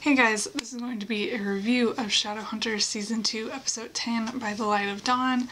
Hey guys, this is going to be a review of Shadowhunters Season 2, Episode 10, By the Light of Dawn.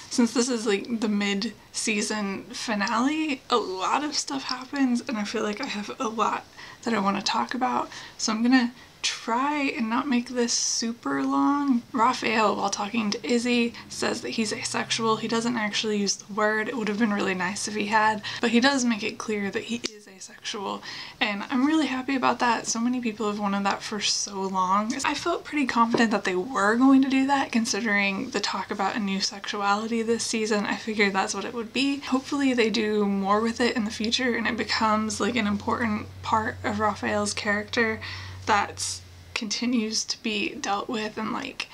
Since this is like the mid-season finale, a lot of stuff happens and I feel like I have a lot that I want to talk about. So I'm gonna try and not make this super long. Raphael, while talking to Izzy, says that he's asexual. He doesn't actually use the word. It would have been really nice if he had, but he does make it clear that he is asexual, and I'm really happy about that. So many people have wanted that for so long. I felt pretty confident that they were going to do that, considering the talk about a new sexuality this season. I figured that's what it would be. Hopefully they do more with it in the future and it becomes like an important part of Raphael's character that continues to be dealt with and like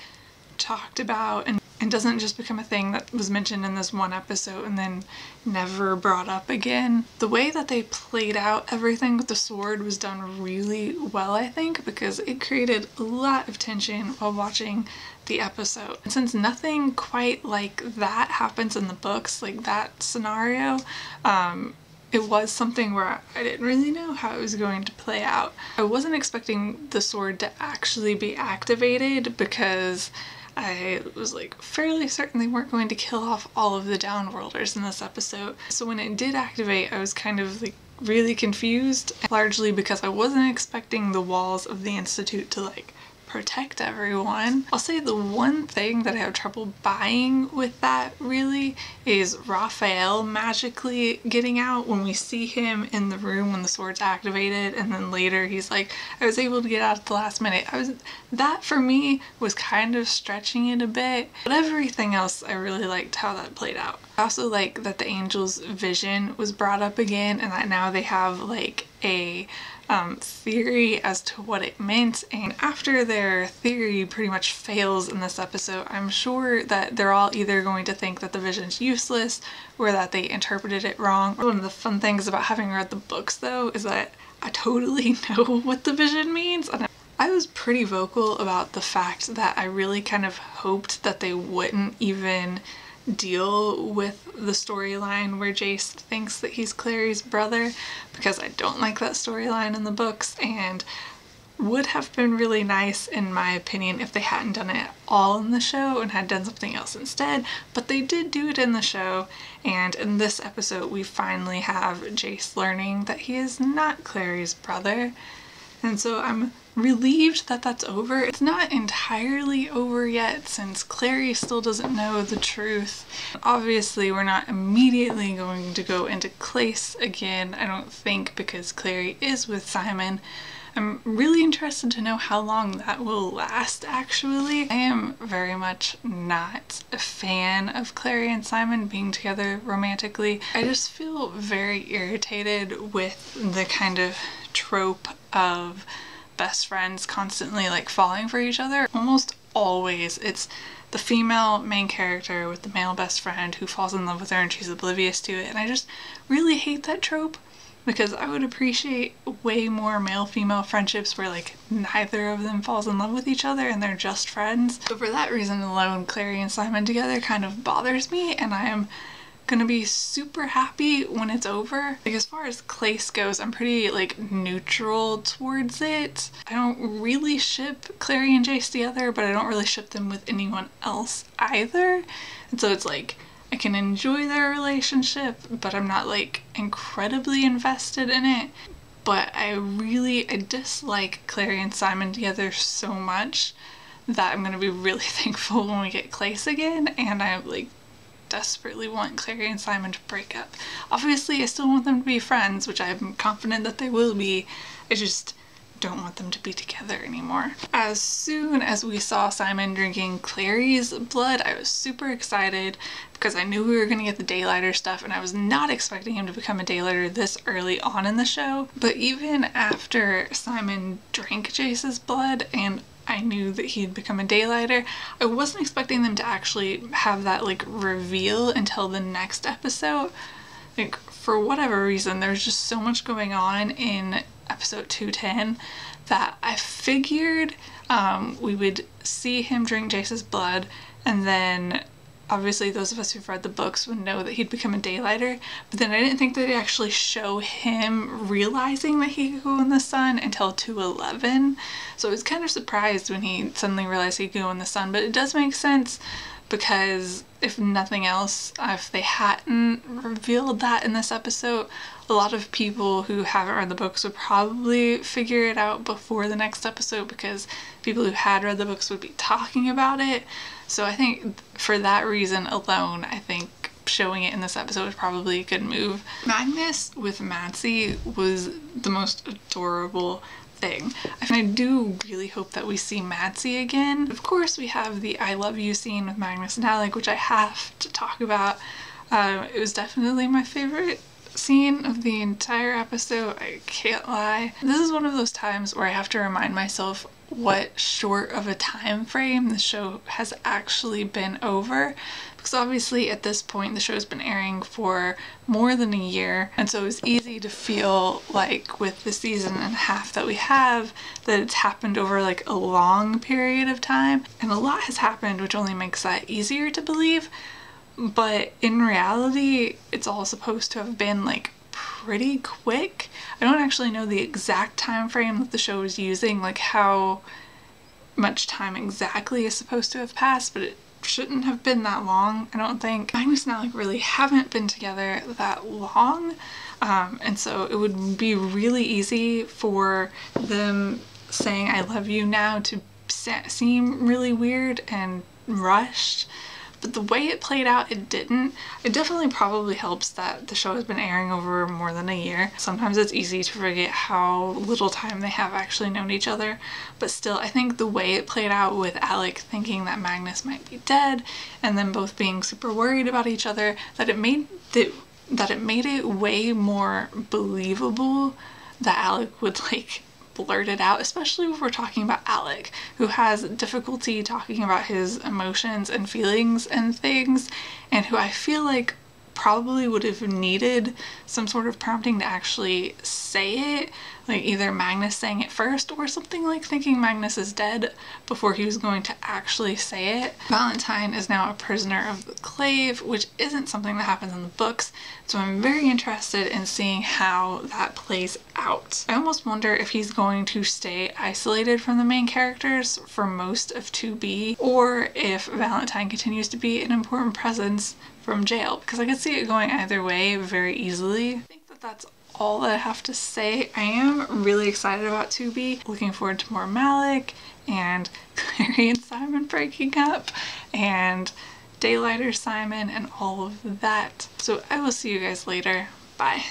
talked about and doesn't just become a thing that was mentioned in this one episode and then never brought up again. The way that they played out everything with the sword was done really well, I think, because it created a lot of tension while watching the episode. And since nothing quite like that happens in the books, like that scenario, it was something where I didn't really know how it was going to play out. I wasn't expecting the sword to actually be activated because I was like fairly certain they weren't going to kill off all of the downworlders in this episode. So when it did activate, I was kind of like really confused, largely because I wasn't expecting the walls of the Institute to like protect everyone. I'll say the one thing that I have trouble buying with that really is Raphael magically getting out when we see him in the room when the sword's activated, and then later he's like, I was able to get out at the last minute. That for me was kind of stretching it a bit, but everything else I really liked how that played out. I also like that the angel's vision was brought up again and that now they have like a theory as to what it meant, and after their theory pretty much fails in this episode, I'm sure that they're all either going to think that the vision's useless or that they interpreted it wrong. One of the fun things about having read the books though is that I totally know what the vision means, and I was pretty vocal about the fact that I really kind of hoped that they wouldn't even deal with the storyline where Jace thinks that he's Clary's brother, because I don't like that storyline in the books, and would have been really nice in my opinion if they hadn't done it all in the show and had done something else instead, but they did do it in the show, and in this episode we finally have Jace learning that he is not Clary's brother, and so I'm relieved that that's over. It's not entirely over yet since Clary still doesn't know the truth. Obviously we're not immediately going to go into Clace again, I don't think, because Clary is with Simon. I'm really interested to know how long that will last actually. I am very much not a fan of Clary and Simon being together romantically. I just feel very irritated with the kind of trope of best friends constantly like falling for each other. Almost always it's the female main character with the male best friend who falls in love with her and she's oblivious to it, and I just really hate that trope because I would appreciate way more male-female friendships where like neither of them falls in love with each other and they're just friends. So for that reason alone, Clary and Simon together kind of bothers me, and I am gonna be super happy when it's over. Like as far as Clace goes, I'm pretty like neutral towards it. I don't really ship Clary and Jace together, but I don't really ship them with anyone else either. And so it's like I can enjoy their relationship, but I'm not like incredibly invested in it. But I dislike Clary and Simon together so much that I'm gonna be really thankful when we get Clace again, and I like desperately want Clary and Simon to break up. Obviously I still want them to be friends, which I'm confident that they will be. I just don't want them to be together anymore. As soon as we saw Simon drinking Clary's blood, I was super excited because I knew we were going to get the Daylighter stuff, and I was not expecting him to become a Daylighter this early on in the show. But even after Simon drank Jace's blood and I knew that he'd become a Daylighter, I wasn't expecting them to actually have that like reveal until the next episode. Like for whatever reason, there's just so much going on in episode 210 that I figured we would see him drink Jace's blood and then obviously those of us who've read the books would know that he'd become a daylighter, but then I didn't think that they'd actually show him realizing that he could go in the sun until 211. So I was kind of surprised when he suddenly realized he could go in the sun, but it does make sense because if nothing else, if they hadn't revealed that in this episode, a lot of people who haven't read the books would probably figure it out before the next episode because people who had read the books would be talking about it. So I think for that reason alone, I think showing it in this episode was probably a good move. Magnus with Madsey was the most adorable thing. I do really hope that we see Madsey again. Of course, we have the I love you scene with Magnus and Alec, which I have to talk about. It was definitely my favorite scene of the entire episode, I can't lie. This is one of those times where I have to remind myself what short of a time frame the show has actually been over, because obviously at this point the show's been airing for more than a year, and so it's easy to feel like with the season and a half that we have that it's happened over like a long period of time, and a lot has happened, which only makes that easier to believe. But in reality, it's all supposed to have been like pretty quick. I don't actually know the exact time frame that the show is using, like how much time exactly is supposed to have passed, but it shouldn't have been that long, I don't think. Magnus and Alec really haven't been together that long, and so it would be really easy for them saying I love you now to seem really weird and rushed. But the way it played out, it didn't. It definitely probably helps that the show has been airing over more than a year. Sometimes it's easy to forget how little time they have actually known each other. But still, I think the way it played out with Alec thinking that Magnus might be dead and then both being super worried about each other, that it made it way more believable that Alec would like blurt it out, especially if we're talking about Alec, who has difficulty talking about his emotions and feelings and things, and who I feel like probably would have needed some sort of prompting to actually say it, like either Magnus saying it first or something like thinking Magnus is dead before he was going to actually say it. Valentine is now a prisoner of the Clave, which isn't something that happens in the books, so I'm very interested in seeing how that plays out. I almost wonder if he's going to stay isolated from the main characters for most of 2B, or if Valentine continues to be an important presence from jail, because I could see it going either way very easily. I think that that's all that I have to say. I am really excited about 2B, looking forward to more Malik and Clary and Simon breaking up and Daylighter Simon and all of that. So I will see you guys later. Bye.